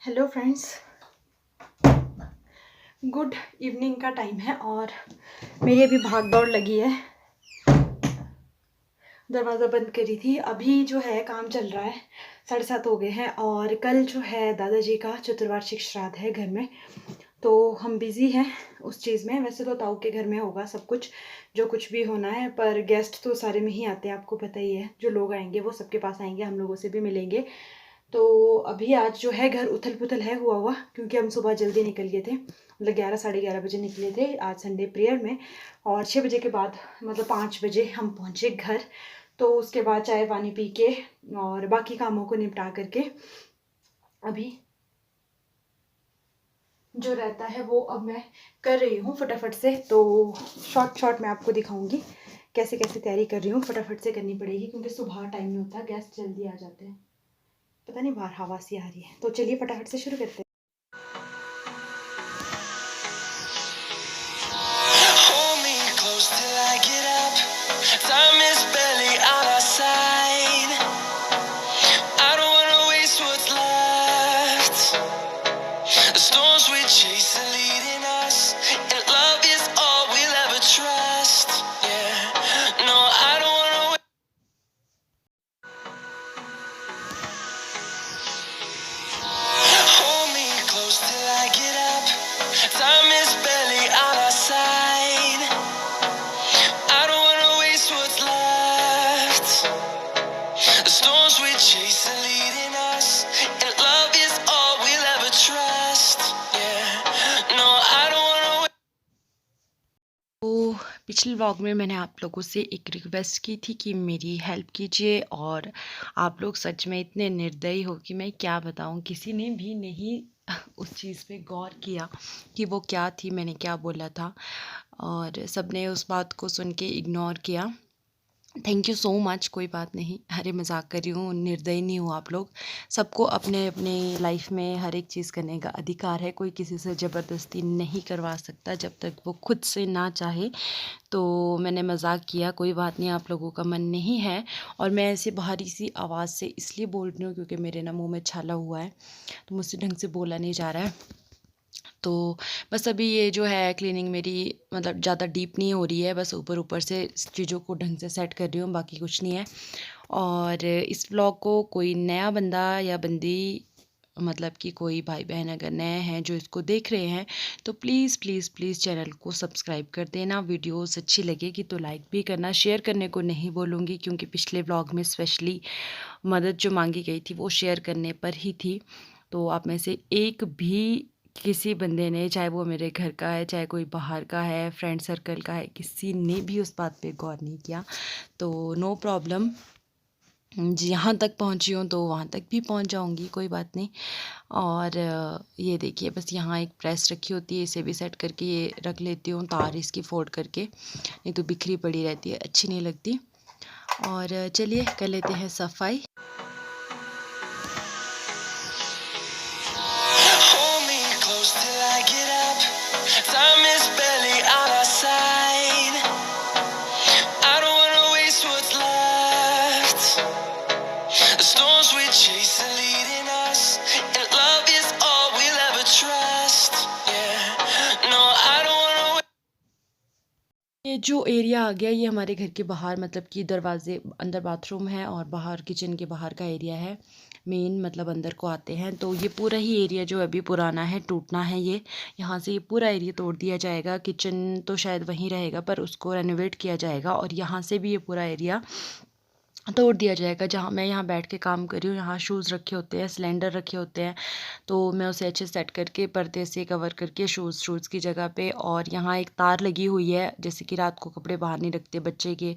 Hello friends, good evening का time है और मेरी अभी भाग दौड़ लगी है। दरवाज़ा बंद करी थी, अभी जो है काम चल रहा है। 7:30 हो गए हैं और कल जो है दादाजी का चतुर्वार्षिक श्राद्ध है घर में, तो हम बिज़ी हैं उस चीज़ में। वैसे तो ताऊ के घर में होगा सब कुछ, जो कुछ भी होना है, पर गेस्ट तो सारे में ही आते हैं, आपको पता ही है। जो लोग आएंगे वो सबके पास आएंगे, हम लोगों से भी मिलेंगे। तो अभी आज जो है घर उथल पुथल है हुआ क्योंकि हम सुबह जल्दी निकल गए थे, मतलब 11 साढ़े 11 बजे निकले थे आज संडे प्रेयर में, और 6 बजे के बाद मतलब 5 बजे हम पहुँचे घर। तो उसके बाद चाय पानी पी के और बाकी कामों को निपटा करके अभी जो रहता है वो अब मैं कर रही हूँ फटाफट से। तो शॉर्ट मैं आपको दिखाऊंगी कैसे कैसे तैयारी कर रही हूँ। फटाफट से करनी पड़ेगी क्योंकि सुबह टाइम नहीं होता, गेस्ट जल्दी आ जाते हैं। पता नहीं बाहर हवा सी आ रही है, तो चलिए फटाफट से शुरू करते हैं। Hold me close till I get up. Time is barely on our side. I don't wanna waste what's left. The storms we chase are leading us, and love is all we'll ever trust. Yeah, no, I don't wanna hold me close till I get up. Time is barely on our side. I don't wanna waste what's left. The storms we chase are leading us, and love is all we'll ever trust. Yeah, no, I don't wanna. तो पिछले vlog में मैंने आप लोगों से एक request की थी कि मेरी हेल्प कीजिए, और आप लोग सच में इतने निर्दयी हो कि मैं क्या बताऊं। किसी ने भी नहीं उस चीज़ पे गौर किया कि वो क्या थी, मैंने क्या बोला था, और सबने उस बात को सुन के इग्नोर किया। Thank you so much. कोई बात नहीं, अरे मजाक कर रही हूँ, निर्दयी नहीं हो आप लोग। सबको अपने अपने लाइफ में हर एक चीज़ करने का अधिकार है, कोई किसी से ज़बरदस्ती नहीं करवा सकता जब तक वो खुद से ना चाहे। तो मैंने मजाक किया, कोई बात नहीं, आप लोगों का मन नहीं है। और मैं ऐसे भारी सी आवाज़ से इसलिए बोल रही हूँ क्योंकि मेरे ना मुंह में छाला हुआ है, तो मुझसे ढंग से बोला नहीं जा रहा है। तो बस अभी ये जो है क्लीनिंग मेरी मतलब ज़्यादा डीप नहीं हो रही है, बस ऊपर ऊपर से चीज़ों को ढंग से सेट कर रही हूँ, बाकी कुछ नहीं है। और इस व्लॉग को कोई नया बंदा या बंदी, मतलब कि कोई भाई बहन अगर नए हैं जो इसको देख रहे हैं, तो प्लीज़ प्लीज़ प्लीज़ चैनल को सब्सक्राइब कर देना। वीडियोस अच्छी लगेगी तो लाइक भी करना, शेयर करने को नहीं बोलूँगी क्योंकि पिछले व्लॉग में स्पेशली मदद जो मांगी गई थी वो शेयर करने पर ही थी। तो आप में से एक भी किसी बंदे ने, चाहे वो मेरे घर का है, चाहे कोई बाहर का है, फ्रेंड सर्कल का है, किसी ने भी उस बात पे गौर नहीं किया। तो नो प्रॉब्लम, जहाँ तक पहुँची हूँ तो वहाँ तक भी पहुँच जाऊँगी, कोई बात नहीं। और ये देखिए, बस यहाँ एक प्रेस रखी होती है, इसे भी सेट करके ये रख लेती हूँ, तार इसकी फोल्ड करके, नहीं तो बिखरी पड़ी रहती है, अच्छी नहीं लगती। और चलिए कर लेते हैं सफाई। Hold me close till I get up. Time is barely on our side. I don't wanna waste what's left. The storms we chase are leading us, and love is all we'll ever trust. Yeah, no, I don't wanna. ये जो area आ गया ये हमारे घर के बाहर, मतलब कि दरवाजे, अंदर बाथरूम है और बाहर किचन के बाहर का एरिया है। मेन मतलब अंदर को आते हैं, तो ये पूरा ही एरिया जो अभी पुराना है, टूटना है ये। यहाँ से ये पूरा एरिया तोड़ दिया जाएगा, किचन तो शायद वहीं रहेगा पर उसको रेनोवेट किया जाएगा, और यहाँ से भी ये पूरा एरिया तोड़ दिया जाएगा। जहाँ मैं यहाँ बैठ के काम कर रही हूँ, यहाँ शूज़ रखे होते हैं, सिलेंडर रखे होते हैं, तो मैं उसे अच्छे सेट करके पर्दे से कवर करके शूज़ की जगह पे, और यहाँ एक तार लगी हुई है, जैसे कि रात को कपड़े बाहर नहीं रखते बच्चे के,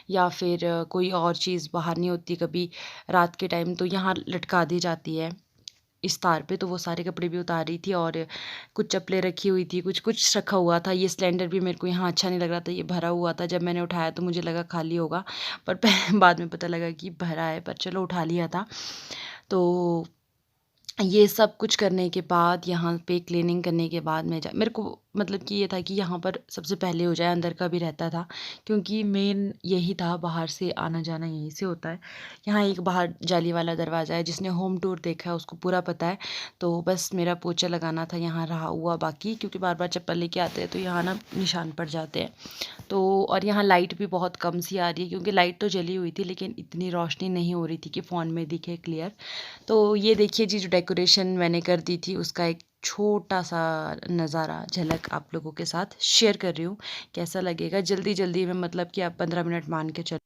या फिर कोई और चीज़ बाहर नहीं होती कभी रात के टाइम, तो यहाँ लटका दी जाती है इस तार पे। तो वो सारे कपड़े भी उतार रही थी, और कुछ चप्पलें रखी हुई थी, कुछ कुछ रखा हुआ था। ये सिलेंडर भी मेरे को यहाँ अच्छा नहीं लग रहा था, ये भरा हुआ था। जब मैंने उठाया तो मुझे लगा खाली होगा, पर बाद में पता लगा कि भरा है, पर चलो उठा लिया था। तो ये सब कुछ करने के बाद, यहाँ पे क्लीनिंग करने के बाद, मेरे को मतलब कि ये था कि यहाँ पर सबसे पहले हो जाए, अंदर का भी रहता था क्योंकि मेन यही था, बाहर से आना जाना यहीं से होता है। यहाँ एक बाहर जाली वाला दरवाज़ा है, जिसने होम टूर देखा है उसको पूरा पता है। तो बस मेरा पोछा लगाना था यहाँ रहा हुआ बाकी, क्योंकि बार बार चप्पल लेके आते हैं तो यहाँ ना निशान पड़ जाते हैं। तो और यहाँ लाइट भी बहुत कम सी आ रही है, क्योंकि लाइट तो जली हुई थी लेकिन इतनी रोशनी नहीं हो रही थी कि फ़ोन में दिखे क्लियर। तो ये देखिए जी, जो डेकोरेशन मैंने कर दी थी उसका एक छोटा सा नज़ारा, झलक आप लोगों के साथ शेयर कर रही हूँ। कैसा लगेगा जल्दी जल्दी में, मतलब कि आप 15 मिनट मान के चलो।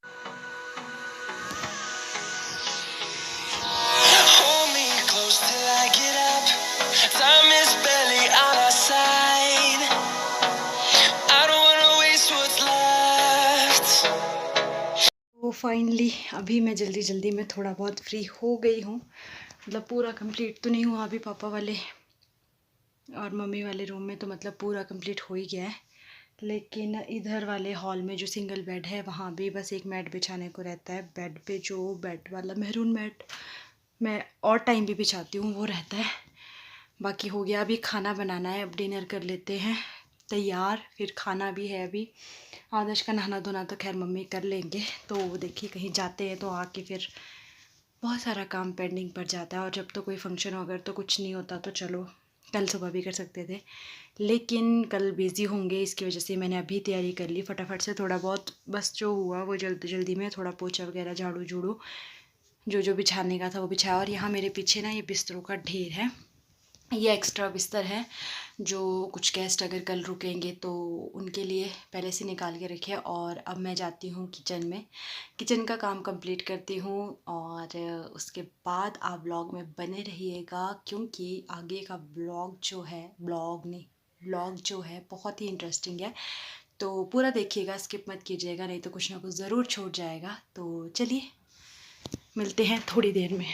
Hold me close till I get up. Time is barely on our side. I don't wanna waste what's left. तो फाइनली अभी मैं जल्दी जल्दी में थोड़ा बहुत फ्री हो गई हूँ। मतलब पूरा कंप्लीट तो नहीं हुआ अभी, पापा वाले और मम्मी वाले रूम में तो मतलब पूरा कंप्लीट हो ही गया है, लेकिन इधर वाले हॉल में जो सिंगल बेड है वहाँ भी बस एक मैट बिछाने को रहता है। बेड पे जो बेड वाला मैरून मैट मैं और टाइम भी बिछाती हूँ वो रहता है। बाकी हो गया, अभी खाना बनाना है, अब डिनर कर लेते हैं तैयार, फिर खाना भी है अभी। आदर्श का नहाना धोना तो खैर मम्मी कर लेंगे। तो देखिए कहीं जाते हैं तो आके फिर बहुत सारा काम पेंडिंग पड़ जाता है, और जब तो कोई फंक्शन हो अगर तो कुछ नहीं होता तो चलो कल सुबह भी कर सकते थे, लेकिन कल बिज़ी होंगे, इसकी वजह से मैंने अभी तैयारी कर ली फटाफट से। थोड़ा बहुत बस जो हुआ वो जल्दी जल्दी में, थोड़ा पोछा वगैरह झाड़ू झूड़ू जो जो बिछाने का था वो बिछाया। और यहाँ मेरे पीछे ना ये बिस्तरों का ढेर है, ये एक्स्ट्रा बिस्तर है जो कुछ गेस्ट अगर कल रुकेंगे तो उनके लिए पहले से निकाल के रखे। और अब मैं जाती हूँ किचन में, किचन का काम कंप्लीट करती हूँ, और उसके बाद आप ब्लॉग में बने रहिएगा, क्योंकि आगे का ब्लॉग जो है बहुत ही इंटरेस्टिंग है। तो पूरा देखिएगा, स्किप मत कीजिएगा, नहीं तो कुछ ना कुछ ज़रूर छूट जाएगा। तो चलिए मिलते हैं थोड़ी देर में।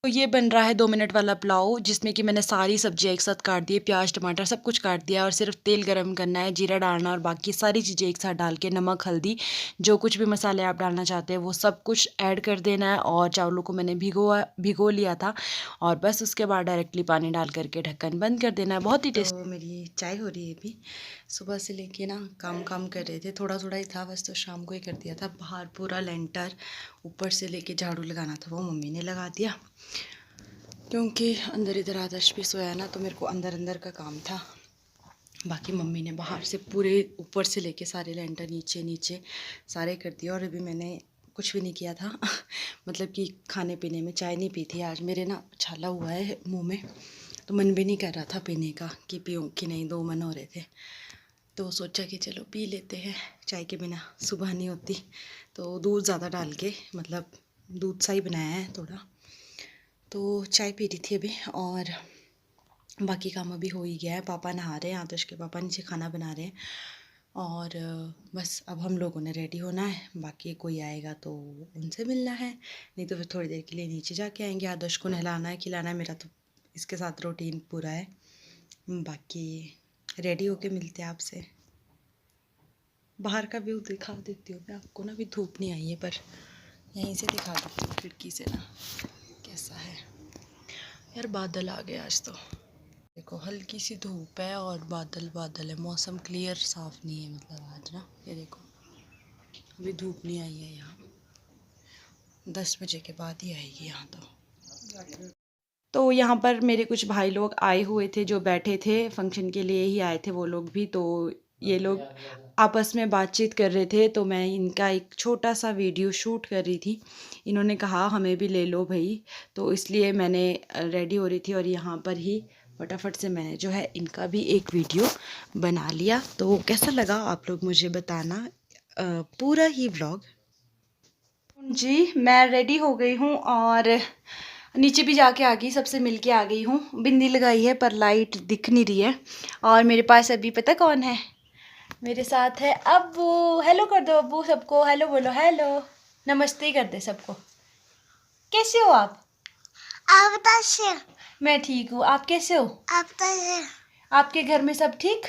तो ये बन रहा है 2 मिनट वाला पुलाव, जिसमें कि मैंने सारी सब्जियां एक साथ काट दी है, प्याज टमाटर सब कुछ काट दिया, और सिर्फ तेल गरम करना है, जीरा डालना और बाकी सारी चीज़ें एक साथ डाल के, नमक हल्दी जो कुछ भी मसाले आप डालना चाहते हैं वो सब कुछ ऐड कर देना है। और चावलों को मैंने भिगो लिया था, और बस उसके बाद डायरेक्टली पानी डाल करके ढक्कन बंद कर देना है। बहुत ही टेस्ट। तो मेरी चाय हो रही है अभी, सुबह से लेके ना काम कर रहे थे, थोड़ा थोड़ा ही था बस, तो शाम को ही कर दिया था। बाहर पूरा लेंटर ऊपर से लेके झाड़ू लगाना था वो मम्मी ने लगा दिया, क्योंकि अंदर इधर आदर्श भी सोया ना, तो मेरे को अंदर का काम था। बाकी मम्मी ने बाहर से पूरे ऊपर से लेके सारे लेंटर नीचे सारे कर दिया। और अभी मैंने कुछ भी नहीं किया था मतलब कि खाने पीने में चाय नहीं पी थी आज, मेरे ना छाला हुआ है मुंह में, तो मन भी नहीं कर रहा था पीने का कि पीऊँ कि नहीं, 2 मन हो रहे थे। तो सोचा कि चलो पी लेते हैं, चाय के बिना सुबह नहीं होती। तो दूध ज़्यादा डाल के, मतलब दूध सा ही बनाया है थोड़ा, तो चाय पी रही थी अभी। और बाकी काम अभी हो ही गया है, पापा नहा रहे हैं, आदर्श के पापा नीचे खाना बना रहे हैं, और बस अब हम लोगों ने रेडी होना है। बाकी कोई आएगा तो उनसे मिलना है, नहीं तो फिर थोड़ी देर के लिए नीचे जाके आएंगे। आदर्श को नहलाना है खिलाना है, मेरा तो इसके साथ रूटीन पूरा है। बाकी रेडी होके मिलते हैं आपसे। बाहर का व्यू दिखा देती हूँ मैं आपको ना, अभी धूप नहीं आई है पर यहीं से दिखा देती हूँ खिड़की से ना कैसा है। यार बादल आ गए आज तो, देखो हल्की सी धूप है और बादल है, मौसम क्लियर साफ नहीं है मतलब आज ना। ये देखो अभी धूप नहीं आई है, यहाँ 10 बजे के बाद ही आएगी यहाँ तो यहाँ पर मेरे कुछ भाई लोग आए हुए थे जो बैठे थे, फंक्शन के लिए ही आए थे वो लोग भी। तो ये लोग आपस में बातचीत कर रहे थे, तो मैं इनका एक छोटा सा वीडियो शूट कर रही थी। इन्होंने कहा हमें भी ले लो भाई, तो इसलिए मैंने रेडी हो रही थी और यहाँ पर ही फटाफट से मैंने जो है इनका भी एक वीडियो बना लिया। तो कैसा लगा आप लोग मुझे बताना, पूरा ही व्लॉग। जी मैं रेडी हो गई हूँ और नीचे भी जाके आ गई, सबसे मिल के आ गई हूँ। बिंदी लगाई है पर लाइट दिख नहीं रही है। और मेरे पास अभी पता कौन है मेरे साथ है, अब्बू। हेलो कर दो अब्बू, सबको हेलो बोलो, हेलो नमस्ते कर दे सबको। कैसे हो आप? कैसे? मैं ठीक हूँ, आप कैसे हो? आप कैसे? आपके घर में सब ठीक?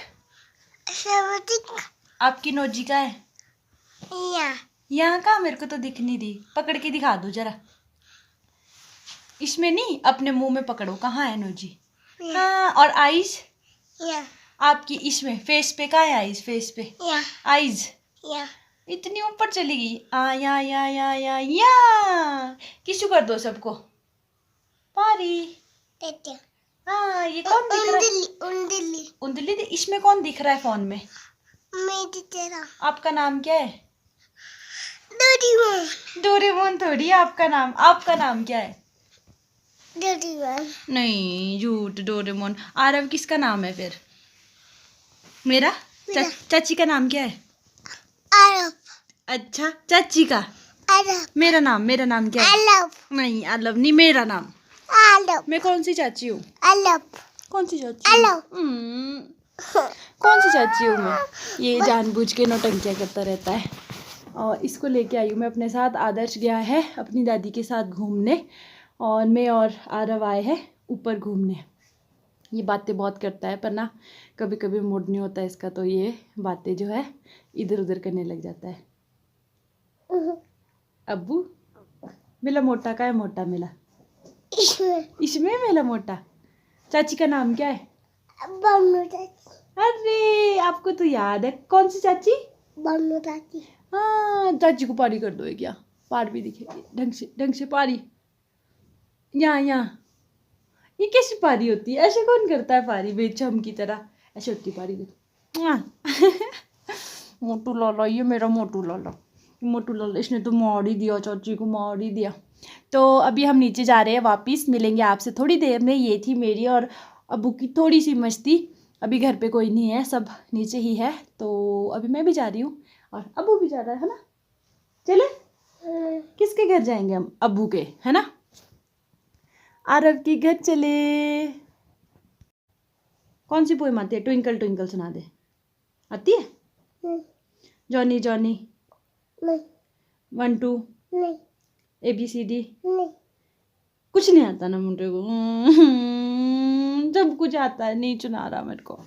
सब ठीक? आपकी नोजी का है यहाँ यहाँ का? मेरे को तो दिख नहीं रही, पकड़ के दिखा दो जरा। इसमें नहीं, अपने मुंह में पकड़ो। कहाँ है नोजी? हाँ, और आइस? यहाँ आपकी इसमें फेस पे कहाँ है आईज? फेस पे या आईज या इतनी ऊपर चली गई। आ या किसु कर दो सबको। पारी। टेटे हाँ, ये कौन दिख रहा है? उंडली उंदली। इसमें कौन दिख रहा है फोन में? मेरी तेरा आपका नाम क्या है? डोरीमोन डोरेमोन थोड़ी है आपका नाम। आपका नाम क्या है? डोरीमोन नहीं, झूठ। डोरेमोन। आरव किसका नाम है फिर? मेरा। मेरा। चाची का नाम क्या है? अरब अच्छा, चाची का। अरब मेरा नाम क्या है? अलब नहीं, आलव नहीं मेरा नाम। अलब मैं कौन सी चाची हूँ? अलब कौन सी चाची हेलो। हूँ? कौन सी चाची हूँ मैं? ये जानबूझ के नौटंकियाँ करता रहता है। और इसको लेके आई हूँ मैं अपने साथ। आदर्श गया है अपनी दादी के साथ घूमने और मैं और आरव आए हैं ऊपर घूमने। ये बातें बहुत करता है पर ना कभी कभी मूड नहीं होता इसका, तो ये बातें जो है इधर उधर करने लग जाता है। अब्बू मेला मोटा का है? मोटा मेला इसमें मेला मोटा। चाची का नाम क्या है? बन्नू चाची अरे आपको तो याद है। कौन सी चाची? बन्नू चाची हाँ, चाची को पारी कर दो। ये क्या पार भी दिखेगी ढंग से पारी। यहाँ ये कैसी पारी होती है? ऐसे कौन करता है पारी बेचम की तरह? ऐसे होती पारी मोटू लाला, ये मेरा मोटू लाला। मोटू लाला इसने तो मार ही दिया, चाची को मार ही दिया। तो अभी हम नीचे जा रहे हैं वापस। मिलेंगे आपसे थोड़ी देर में। ये थी मेरी और अब्बू की थोड़ी सी मस्ती। अभी घर पे कोई नहीं है, सब नीचे ही है। तो अभी मैं भी जा रही हूँ और अब्बू भी जा रहा है ना? चले किसके घर जाएंगे हम? अब्बू के, है ना? आरव के घर चले। कौन सी पोएम आती है? ट्विंकल ट्विंकल सुना दे। आती है? नहीं जॉनी जॉनी, नहीं 1 2 नहीं ABCD। नहीं कुछ नहीं आता ना मुझे को। सब कुछ आता है, नहीं सुना रहा मेरे को।